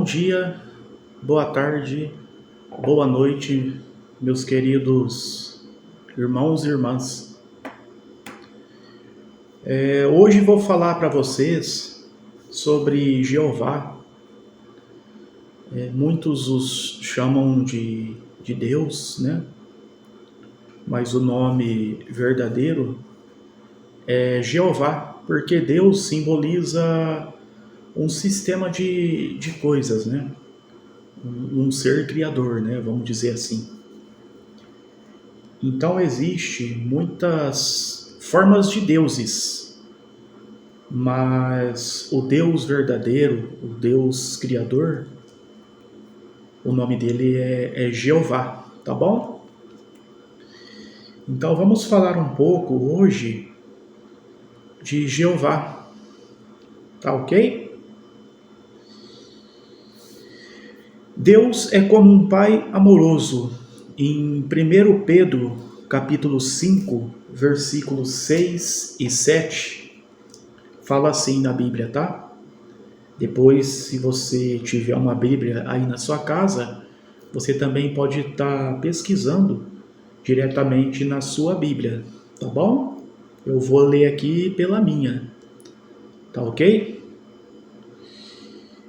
Bom dia, boa tarde, boa noite, meus queridos irmãos e irmãs. Hoje vou falar para vocês sobre Jeová. Muitos os chamam de Deus, né? Mas o nome verdadeiro é Jeová, porque Deus simboliza um sistema de coisas, né? Um ser criador, né? Vamos dizer assim. Então existe muitas formas de deuses, mas o Deus verdadeiro, o Deus criador, o nome dele é Jeová, tá bom? Então vamos falar um pouco hoje de Jeová, tá ok? Deus é como um pai amoroso. Em 1 Pedro, capítulo 5, versículos 6 e 7, fala assim na Bíblia, tá? Depois, se você tiver uma Bíblia aí na sua casa, você também pode estar pesquisando diretamente na sua Bíblia, tá bom? Eu vou ler aqui pela minha, tá ok?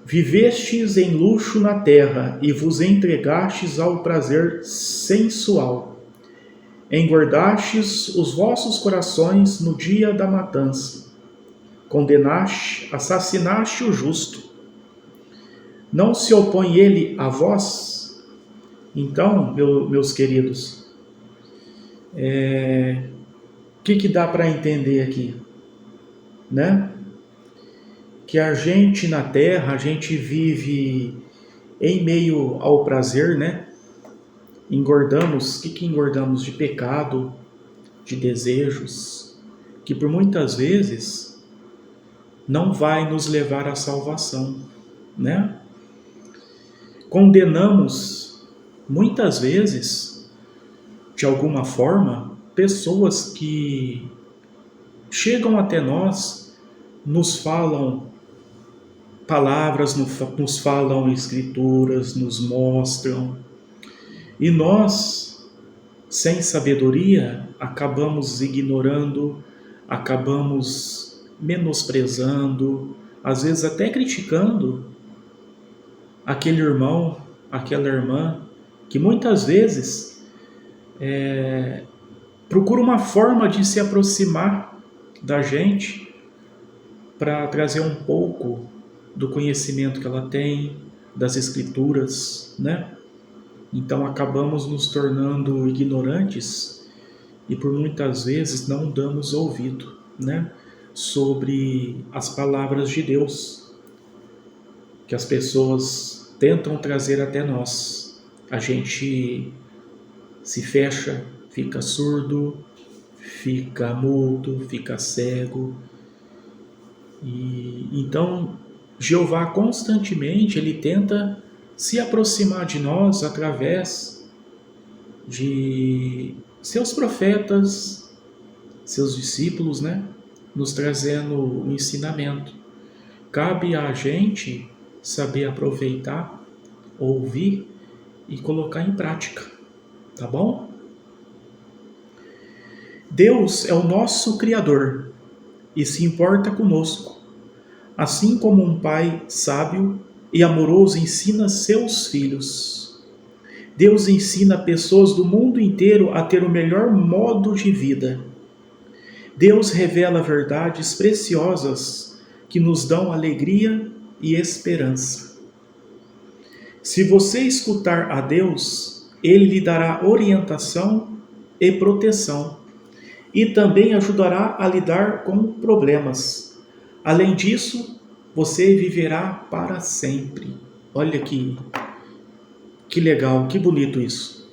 Vivestes em luxo na terra e vos entregastes ao prazer sensual. Engordastes os vossos corações no dia da matança. Condenaste, assassinaste o justo. Não se opõe ele a vós? Então, meus queridos, o que dá para entender aqui? Né? Que a gente na terra, a gente vive em meio ao prazer, né? Engordamos, o que engordamos? De pecado, de desejos, que por muitas vezes não vai nos levar à salvação, né? Condenamos, muitas vezes, de alguma forma, pessoas que chegam até nós, nos falam palavras, nos falam escrituras, nos mostram, e nós, sem sabedoria, acabamos ignorando, acabamos menosprezando, às vezes até criticando aquele irmão, aquela irmã, que muitas vezes procura uma forma de se aproximar da gente para trazer um pouco do conhecimento que ela tem, das escrituras, né? Então acabamos nos tornando ignorantes e por muitas vezes não damos ouvido, né? Sobre as palavras de Deus que as pessoas tentam trazer até nós. A gente se fecha, fica surdo, fica mudo, fica cego. E então Jeová constantemente ele tenta se aproximar de nós através de seus profetas, seus discípulos, né? Nos trazendo o ensinamento. Cabe a gente saber aproveitar, ouvir e colocar em prática, tá bom? Deus é o nosso Criador e se importa conosco, assim como um pai sábio e amoroso ensina seus filhos. Deus ensina pessoas do mundo inteiro a ter o melhor modo de vida. Deus revela verdades preciosas que nos dão alegria e esperança. Se você escutar a Deus, Ele lhe dará orientação e proteção e também ajudará a lidar com problemas. Além disso, você viverá para sempre. Olha que legal, que bonito isso.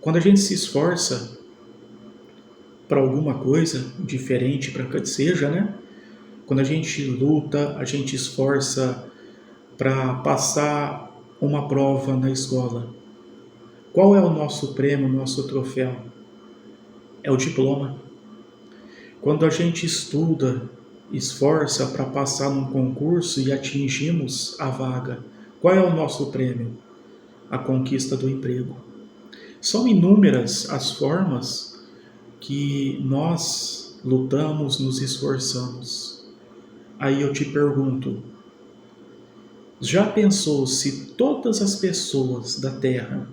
Quando a gente se esforça para alguma coisa diferente, para que seja, né? Quando a gente luta, a gente esforça para passar uma prova na escola. Qual é o nosso prêmio, o nosso troféu? É o diploma. Quando a gente estuda esforça para passar num concurso e atingimos a vaga. Qual é o nosso prêmio? A conquista do emprego. São inúmeras as formas que nós lutamos, nos esforçamos. Aí eu te pergunto, já pensou se todas as pessoas da Terra,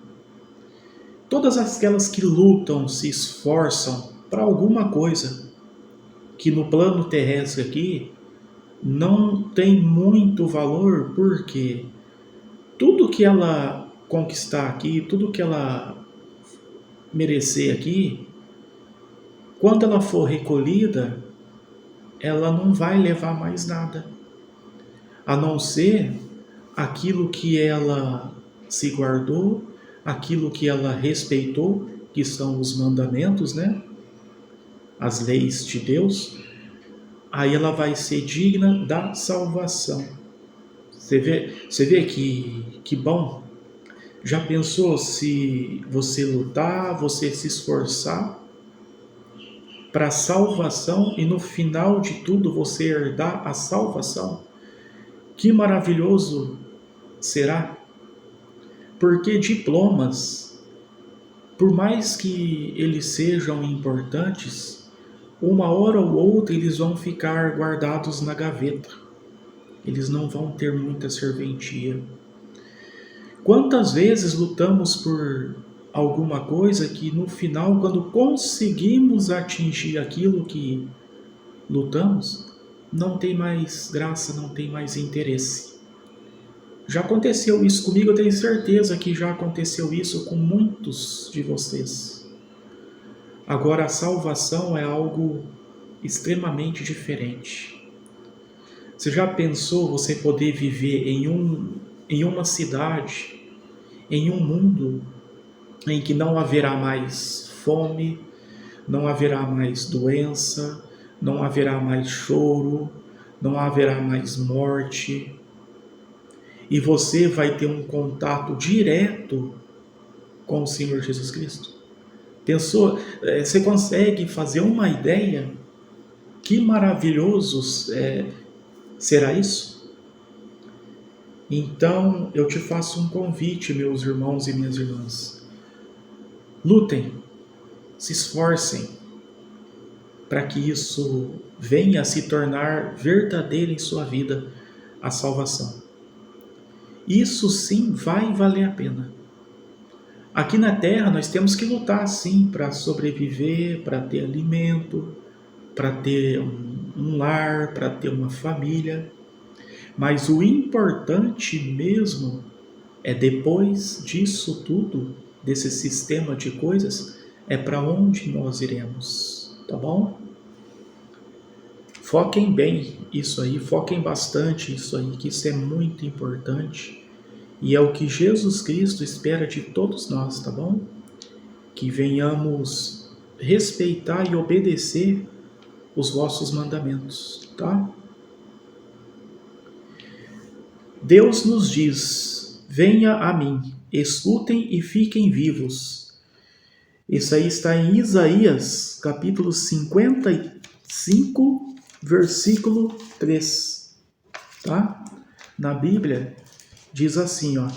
todas aquelas que lutam, se esforçam para alguma coisa, que no plano terrestre aqui não tem muito valor, porque tudo que ela conquistar aqui, tudo que ela merecer aqui, quando ela for recolhida, ela não vai levar mais nada, a não ser aquilo que ela se guardou, aquilo que ela respeitou, que são os mandamentos, né? As leis de Deus. Aí ela vai ser digna da salvação. Você vê que bom? Já pensou se você lutar, você se esforçar para a salvação e no final de tudo você herdar a salvação? Que maravilhoso será? Porque diplomas, por mais que eles sejam importantes, uma hora ou outra eles vão ficar guardados na gaveta. Eles não vão ter muita serventia. Quantas vezes lutamos por alguma coisa que no final, quando conseguimos atingir aquilo que lutamos, não tem mais graça, não tem mais interesse. Já aconteceu isso comigo, eu tenho certeza que já aconteceu isso com muitos de vocês. Agora, a salvação é algo extremamente diferente. Você já pensou você poder viver em uma cidade, em um mundo em que não haverá mais fome, não haverá mais doença, não haverá mais choro, não haverá mais morte, e você vai ter um contato direto com o Senhor Jesus Cristo? Pensou? Você consegue fazer uma ideia? Que maravilhoso será isso? Então eu te faço um convite, meus irmãos e minhas irmãs. Lutem, se esforcem para que isso venha a se tornar verdadeiro em sua vida, a salvação. Isso sim vai valer a pena. Aqui na Terra nós temos que lutar sim para sobreviver, para ter alimento, para ter um lar, para ter uma família. Mas o importante mesmo é, depois disso tudo, desse sistema de coisas, é para onde nós iremos, tá bom? Foquem bem isso aí, foquem bastante isso aí, que isso é muito importante. E é o que Jesus Cristo espera de todos nós, tá bom? Que venhamos respeitar e obedecer os vossos mandamentos, tá? Deus nos diz: venha a mim, escutem e fiquem vivos. Isso aí está em Isaías, capítulo 55, versículo 3, tá? Na Bíblia diz assim, ó: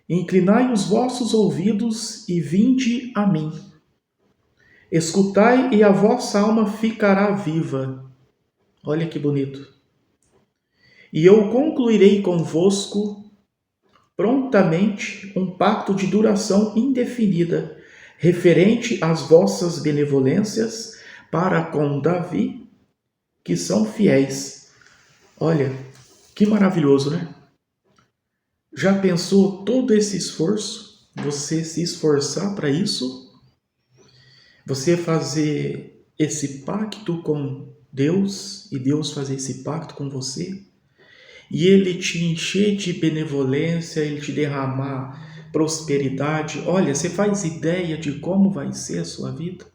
inclinai os vossos ouvidos e vinde a mim. Escutai e a vossa alma ficará viva. Olha que bonito. E eu concluirei convosco prontamente um pacto de duração indefinida, referente às vossas benevolências para com Davi, que são fiéis. Olha, que maravilhoso, né? Já pensou todo esse esforço? Você se esforçar para isso? Você fazer esse pacto com Deus e Deus fazer esse pacto com você? E Ele te encher de benevolência, Ele te derramar prosperidade. Olha, você faz ideia de como vai ser a sua vida?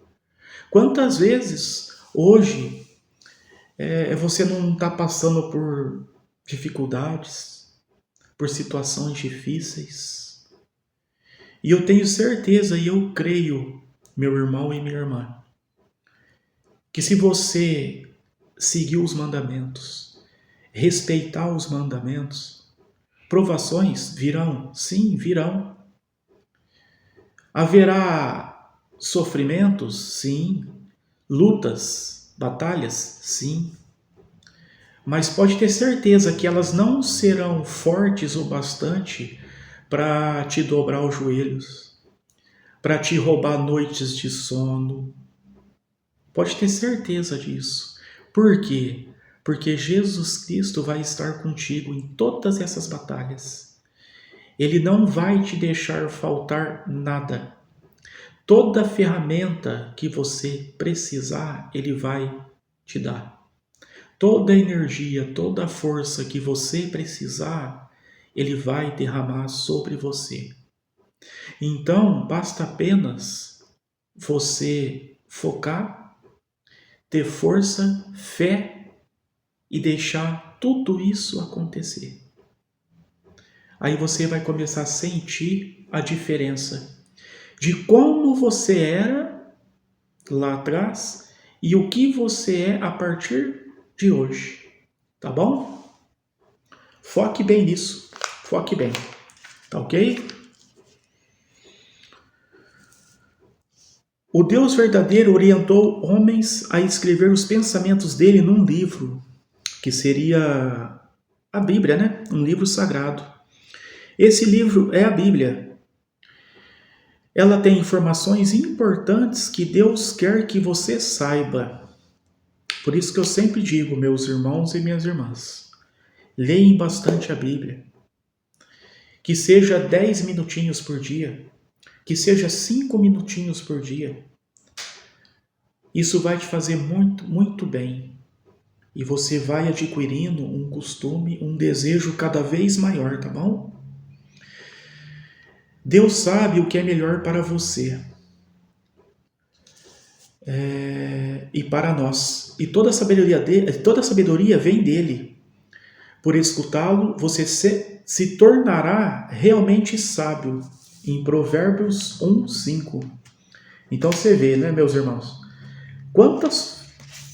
Quantas vezes hoje você não está passando por dificuldades, por situações difíceis? E eu tenho certeza e eu creio, meu irmão e minha irmã, que se você seguir os mandamentos, respeitar os mandamentos. Provações virão? Sim, virão. Haverá sofrimentos? Sim. Lutas, batalhas? Sim. Mas pode ter certeza que elas não serão fortes o bastante para te dobrar os joelhos, para te roubar noites de sono. Pode ter certeza disso. Por quê? Porque Jesus Cristo vai estar contigo em todas essas batalhas. Ele não vai te deixar faltar nada. Toda ferramenta que você precisar, Ele vai te dar. Toda a energia, toda a força que você precisar, Ele vai derramar sobre você. Então, basta apenas você focar, ter força, fé e deixar tudo isso acontecer. Aí você vai começar a sentir a diferença de como você era lá atrás e o que você é a partir de hoje. Tá bom? Foque bem nisso. Foque bem. Tá ok? O Deus verdadeiro orientou homens a escrever os pensamentos dele num livro, que seria a Bíblia, né? Um livro sagrado. Esse livro é a Bíblia. Ela tem informações importantes que Deus quer que você saiba. Por isso que eu sempre digo, meus irmãos e minhas irmãs, leem bastante a Bíblia. Que seja 10 minutinhos por dia, que seja 5 minutinhos por dia. Isso vai te fazer muito, muito bem. E você vai adquirindo um costume, um desejo cada vez maior, tá bom? Deus sabe o que é melhor para você e para nós. E toda a sabedoria vem dele. Por escutá-lo, você se tornará realmente sábio. Em Provérbios 1:5. Então você vê, né, meus irmãos? Quantas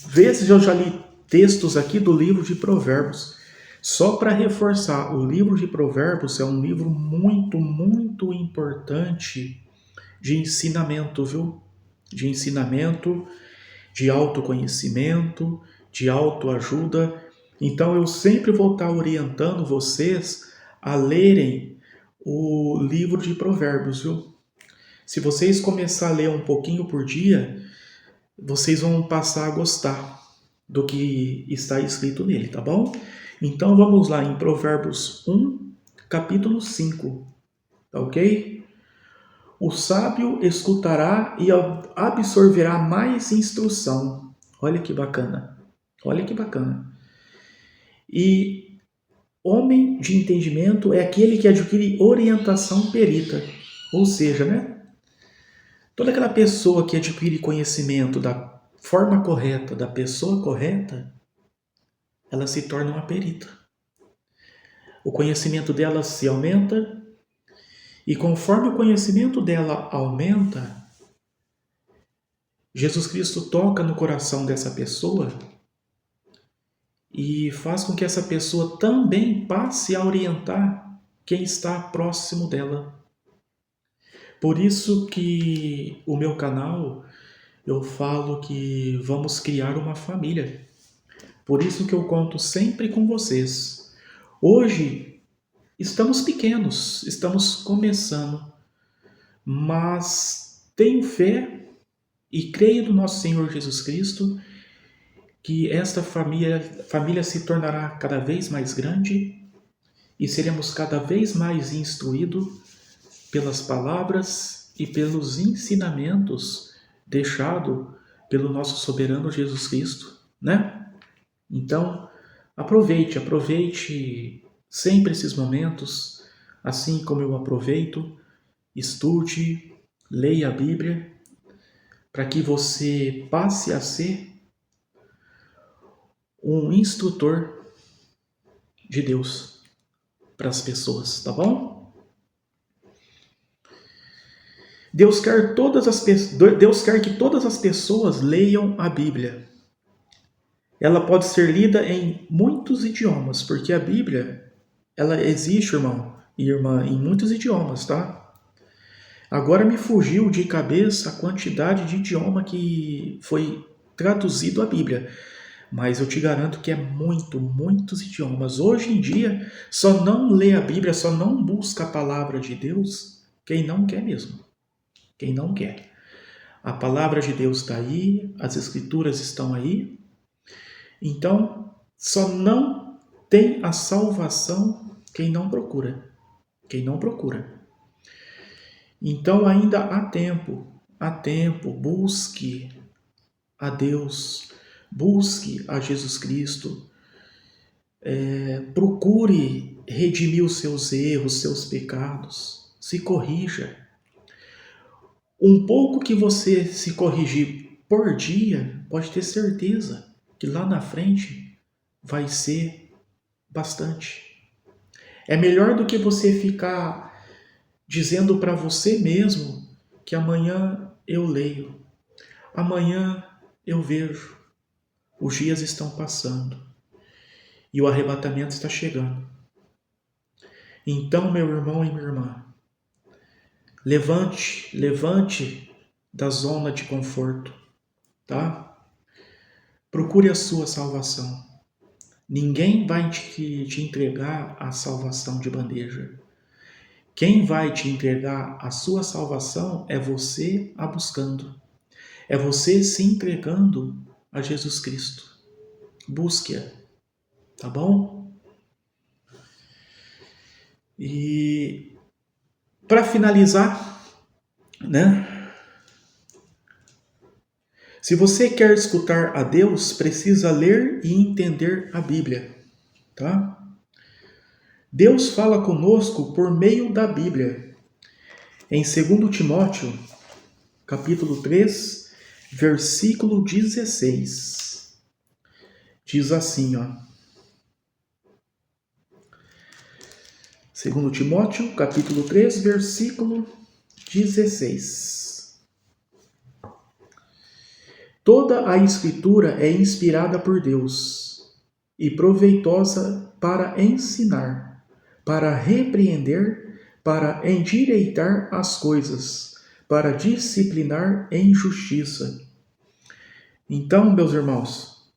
vezes eu já li textos aqui do livro de Provérbios? Só para reforçar, o livro de Provérbios é um livro muito, muito importante de ensinamento, viu? De ensinamento, de autoconhecimento, de autoajuda. Então eu sempre vou estar orientando vocês a lerem o livro de Provérbios, viu? Se vocês começarem a ler um pouquinho por dia, vocês vão passar a gostar do que está escrito nele, tá bom? Então vamos lá em Provérbios 1, capítulo 5, tá ok? O sábio escutará e absorverá mais instrução. Olha que bacana, olha que bacana. E homem de entendimento é aquele que adquire orientação perita, ou seja, né? Toda aquela pessoa que adquire conhecimento da forma correta, da pessoa correta, ela se torna uma perita. O conhecimento dela se aumenta e conforme o conhecimento dela aumenta, Jesus Cristo toca no coração dessa pessoa e faz com que essa pessoa também passe a orientar quem está próximo dela. Por isso que o meu canal, eu falo que vamos criar uma família. Por isso que eu conto sempre com vocês. Hoje estamos pequenos, estamos começando, mas tenho fé e creio no nosso Senhor Jesus Cristo que esta família se tornará cada vez mais grande e seremos cada vez mais instruídos pelas palavras e pelos ensinamentos deixados pelo nosso soberano Jesus Cristo, né? Então, aproveite sempre esses momentos, assim como eu aproveito, estude, leia a Bíblia, para que você passe a ser um instrutor de Deus para as pessoas, tá bom? Deus quer que todas as pessoas leiam a Bíblia. Ela pode ser lida em muitos idiomas, porque a Bíblia, ela existe, irmão e irmã, em muitos idiomas, tá? Agora me fugiu de cabeça a quantidade de idioma que foi traduzido a Bíblia, mas eu te garanto que é muitos idiomas. Hoje em dia, só não lê a Bíblia, só não busca a palavra de Deus quem não quer mesmo. Quem não quer. A palavra de Deus está aí, as escrituras estão aí. Então, só não tem a salvação quem não procura. Quem não procura. Então ainda há tempo, busque a Deus, busque a Jesus Cristo, procure redimir os seus erros, seus pecados, se corrija. Um pouco que você se corrigir por dia, pode ter certeza que lá na frente vai ser bastante. É melhor do que você ficar dizendo para você mesmo que amanhã eu leio, amanhã eu vejo. Os dias estão passando e o arrebatamento está chegando. Então, meu irmão e minha irmã, levante da zona de conforto, tá? Procure a sua salvação. Ninguém vai te entregar a salvação de bandeja. Quem vai te entregar a sua salvação é você a buscando. É você se entregando a Jesus Cristo. Busque-a, tá bom? E para finalizar, né? Se você quer escutar a Deus, precisa ler e entender a Bíblia, tá? Deus fala conosco por meio da Bíblia. Em 2 Timóteo, capítulo 3, versículo 16. Diz assim, ó. 2 Timóteo, capítulo 3, versículo 16. Toda a Escritura é inspirada por Deus e proveitosa para ensinar, para repreender, para endireitar as coisas, para disciplinar em justiça. Então, meus irmãos,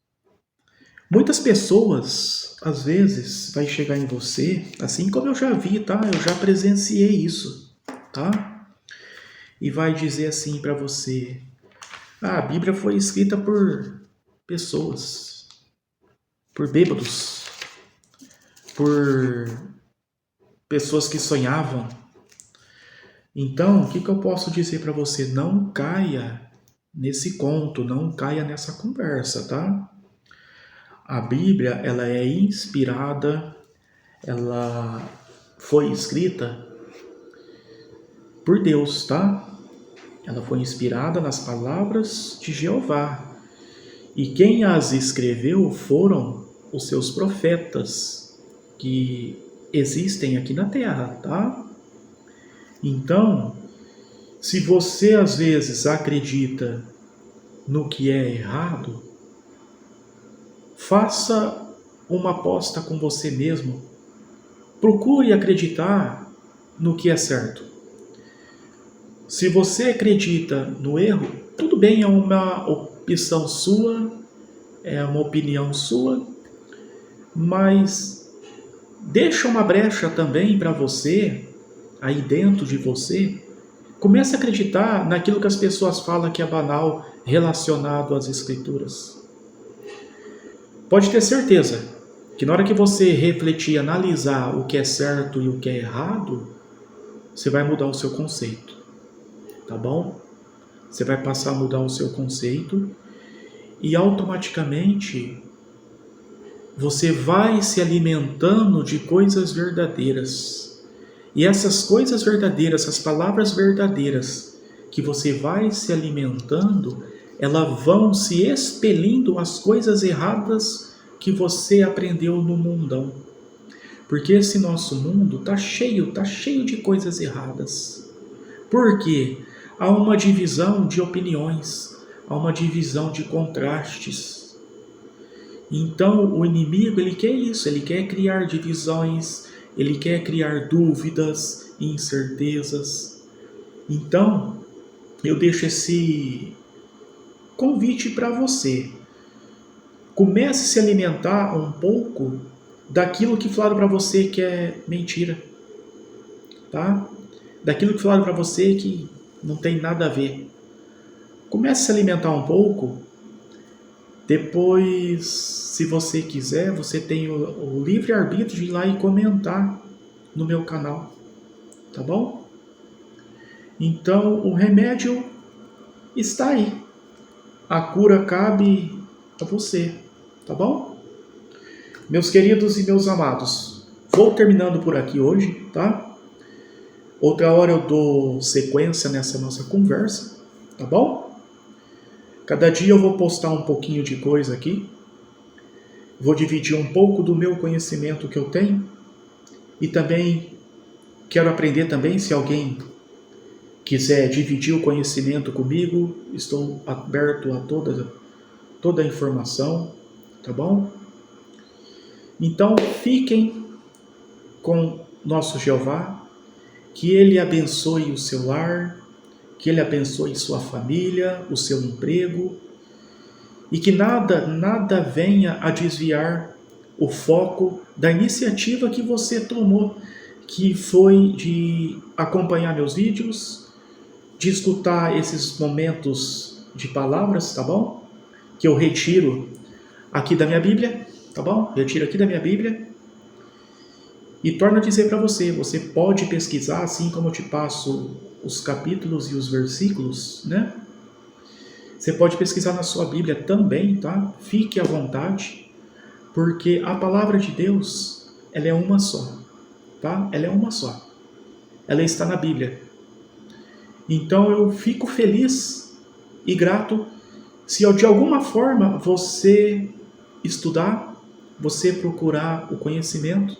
muitas pessoas, às vezes, vai chegar em você, assim como eu já vi, tá? Eu já presenciei isso, tá? E vai dizer assim para você: a Bíblia foi escrita por pessoas, por bêbados, por pessoas que sonhavam. Então, o que eu posso dizer para você? Não caia nesse conto, não caia nessa conversa, tá? A Bíblia, ela é inspirada, ela foi escrita por Deus, tá? Ela foi inspirada nas palavras de Jeová. E quem as escreveu foram os seus profetas, que existem aqui na Terra, tá? Então, se você às vezes acredita no que é errado, faça uma aposta com você mesmo. Procure acreditar no que é certo. Se você acredita no erro, tudo bem, é uma opção sua, é uma opinião sua, mas deixa uma brecha também para você, aí dentro de você. Comece a acreditar naquilo que as pessoas falam que é banal relacionado às Escrituras. Pode ter certeza que na hora que você refletir, analisar o que é certo e o que é errado, você vai mudar o seu conceito, tá bom? Você vai passar a mudar o seu conceito e automaticamente você vai se alimentando de coisas verdadeiras. E essas coisas verdadeiras, essas palavras verdadeiras que você vai se alimentando, elas vão se expelindo as coisas erradas que você aprendeu no mundão. Porque esse nosso mundo tá cheio de coisas erradas. Por quê? Há uma divisão de opiniões, há uma divisão de contrastes. Então, o inimigo, ele quer isso, ele quer criar divisões, ele quer criar dúvidas, incertezas. Então, eu deixo esse convite para você. Comece a se alimentar um pouco daquilo que falaram para você que é mentira, tá? Daquilo que falaram para você que não tem nada a ver. Comece a se alimentar um pouco. Depois, se você quiser, você tem o livre-arbítrio de ir lá e comentar no meu canal, tá bom? Então, o remédio está aí. A cura cabe a você, tá bom? Meus queridos e meus amados, vou terminando por aqui hoje, tá? Outra hora eu dou sequência nessa nossa conversa, tá bom? Cada dia eu vou postar um pouquinho de coisa aqui. Vou dividir um pouco do meu conhecimento que eu tenho. E também quero aprender também, se alguém quiser dividir o conhecimento comigo, estou aberto a toda a informação, tá bom? Então fiquem com nosso Jeová, que Ele abençoe o seu lar, que Ele abençoe sua família, o seu emprego, e que nada venha a desviar o foco da iniciativa que você tomou, que foi de acompanhar meus vídeos, de escutar esses momentos de palavras, tá bom? Que eu retiro aqui da minha Bíblia, tá bom? Retiro aqui da minha Bíblia. E torno a dizer para você, você pode pesquisar, assim como eu te passo os capítulos e os versículos, né? Você pode pesquisar na sua Bíblia também, tá? Fique à vontade, porque a palavra de Deus, ela é uma só, tá? Ela é uma só. Ela está na Bíblia. Então eu fico feliz e grato se de alguma forma você estudar, você procurar o conhecimento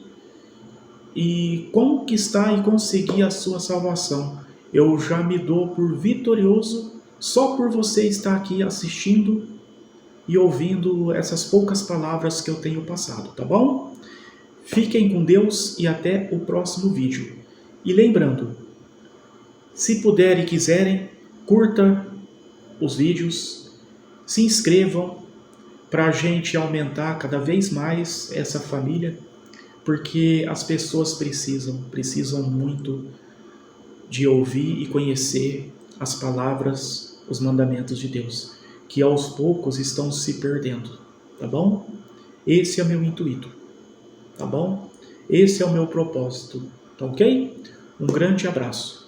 e conquistar e conseguir a sua salvação. Eu já me dou por vitorioso só por você estar aqui assistindo e ouvindo essas poucas palavras que eu tenho passado, tá bom? Fiquem com Deus e até o próximo vídeo. E lembrando, se puderem e quiserem, curta os vídeos, se inscrevam para a gente aumentar cada vez mais essa família, porque as pessoas precisam muito de ouvir e conhecer as palavras, os mandamentos de Deus, que aos poucos estão se perdendo, tá bom? Esse é o meu intuito, tá bom? Esse é o meu propósito, tá ok? Um grande abraço.